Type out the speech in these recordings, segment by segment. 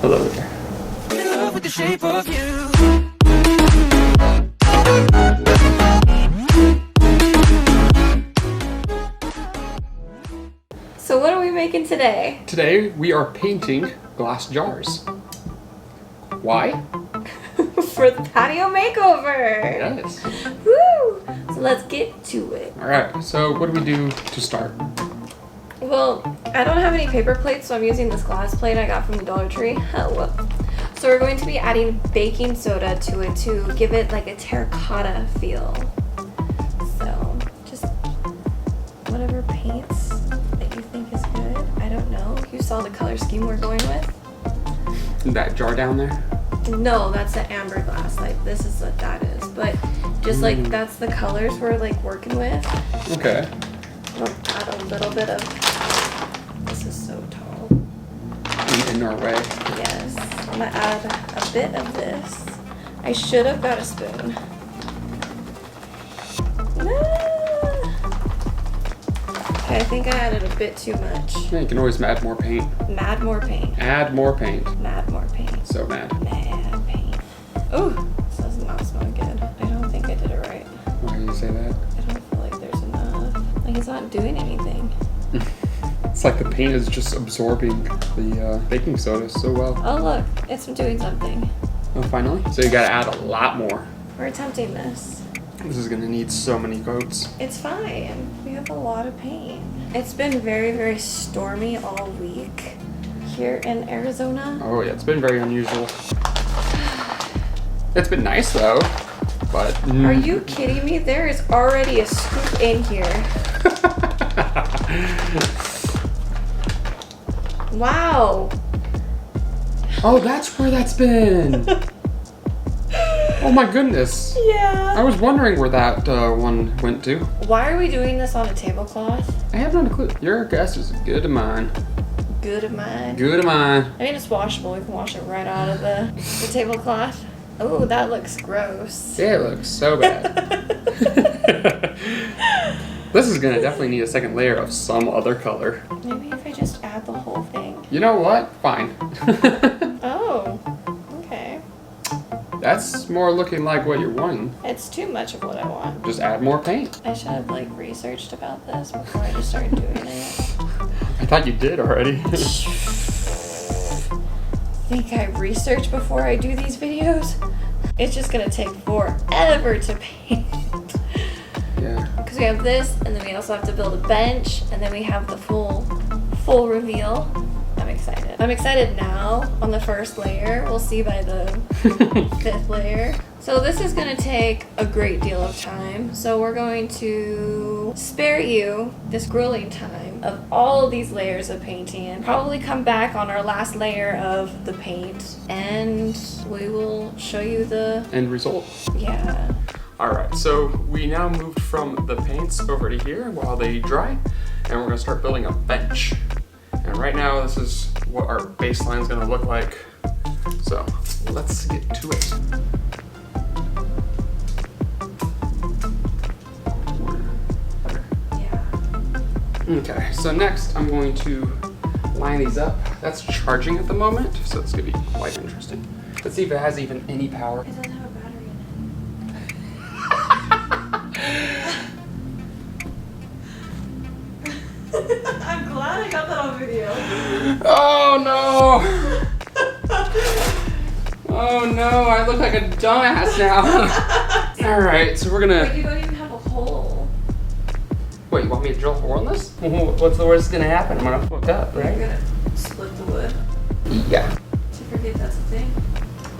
Hello there. In love with the shape of you. So what are we making today? Today we are painting glass jars. Why? For the patio makeover. Yes. Woo! So let's get to it. Alright, so what do we do to start? Well, I don't have any paper plates, so I'm using this glass plate I got from the Dollar Tree. Oh. So we're going to be adding baking soda to it to give it like a terracotta feel. So just whatever paints that you think is good. I don't know. You saw the color scheme we're going with? That jar down there? No, that's the amber glass. Like this is what that is. But just like that's the colors we're like working with. Okay. We'll add a little bit of. This is so tall. In our way. Yes. I'm gonna add a bit of this. I should have got a spoon. Okay, I think I added a bit too much. Yeah, you can always add more paint. Mad more paint. Add more paint. Mad more paint. So mad. Mad paint. Ooh, this does not smell good. I don't think I did it right. Why do you say that? I don't feel like there's enough. Like it's not doing anything. It's like the paint is just absorbing the baking soda so well. Oh look, it's doing something. Oh, finally? So you gotta add a lot more. We're attempting this. This is gonna need so many coats. It's fine. We have a lot of paint. It's been very, very stormy all week here in Arizona. Oh yeah, it's been very unusual. It's been nice though, but... Are you kidding me? There is already a scoop in here. Wow. Oh, that's where that's been. Oh my goodness. Yeah. I was wondering where that one went to. Why are we doing this on a tablecloth? I have not a clue. Your guess is as good as mine. Good of mine. Good as mine. I mean, it's washable. We can wash it right out of the tablecloth. Oh, that looks gross. It looks so bad. This is gonna definitely need a second layer of some other color. Maybe if I just add the whole thing. You know what? Fine. Oh, okay. That's more looking like what you're wanting. It's too much of what I want. Just add more paint. I should have like researched about this before I just started doing it. I thought you did already. Think I research before I do these videos? It's just gonna take forever to paint. Yeah. Because we have this, and then we also have to build a bench, and then we have the full reveal. I'm excited. I'm excited now on the first layer. We'll see by the 5th layer. So this is gonna take a great deal of time. So we're going to spare you this grueling time of all of these layers of painting and probably come back on our last layer of the paint and we will show you the End result. Yeah. Alright, so we now moved from the paints over to here while they dry, and we're gonna start building a bench. And right now, this is what our baseline is gonna look like. So let's get to it. Yeah. Okay, so next I'm going to line these up. That's charging at the moment, so it's gonna be quite interesting. Let's see if it has even any power. It doesn't have a battery in it. I'm glad I got that on video. Oh no! Oh no, I look like a dumbass now. Alright, so we're But gonna... you don't even have a hole. Wait, you want me to drill a hole in this? What's the worst gonna happen? I'm gonna fuck up, You're right? gonna split the wood. Yeah. Did you forget that's a thing?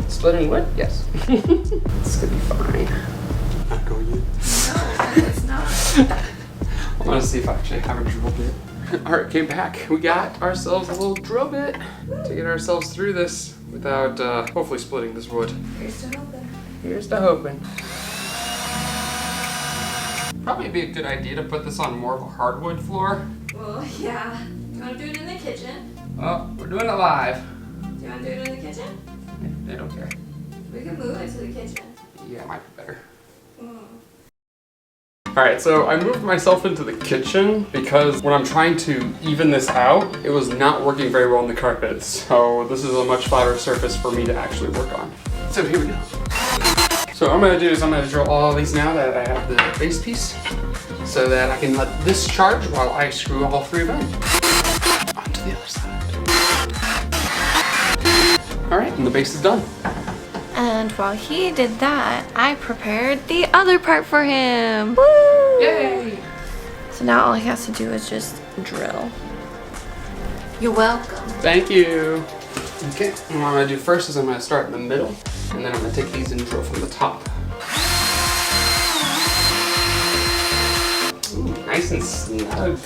Splitting wood? Yes. It's gonna be fine. Not going in. No, it's not. I want to see if I actually have a drill bit. Alright, came back. We got ourselves a little drill bit to get ourselves through this without hopefully splitting this wood. Here's to hoping. Here's to hoping. Probably be a good idea to put this on more of a hardwood floor. Well, yeah. You want to do it in the kitchen? Oh, we're doing it live. Do you want to do it in the kitchen? They don't care. We can move it to the kitchen. Yeah, it might be better. All right, so I moved myself into the kitchen because when I'm trying to even this out, it was not working very well on the carpet. So this is a much flatter surface for me to actually work on. So here we go. So what I'm gonna do is I'm gonna drill all these now that I have the base piece so that I can let this charge while I screw all 3 of them onto the other side. All right, and the base is done. And while he did that, I prepared the other part for him. Woo! Yay! So now all he has to do is just drill. You're welcome. Thank you. Okay, and what I'm gonna do first is I'm gonna start in the middle, and then I'm gonna take these and drill from the top. Ooh, nice and snug.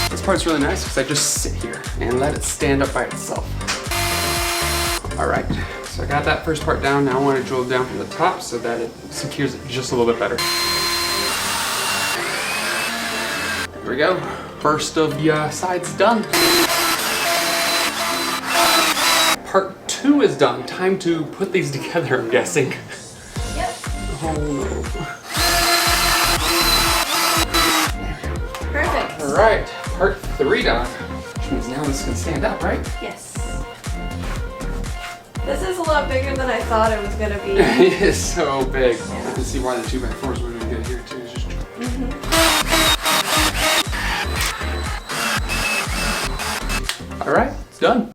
This part's really nice because I just sit here and let it stand up by itself. All right, so I got that first part down. Now I want to drill down from the top so that it secures it just a little bit better. There we go. First of the sides done. Part 2 is done. Time to put these together, I'm guessing. Yep. Oh no. Perfect. All right, part 3 done. Which means now this can stand up, right? Yes. This is a lot bigger than I thought it was gonna be. It is so big. I can see why the 2x4s were doing good here too. It's just... All right, it's done.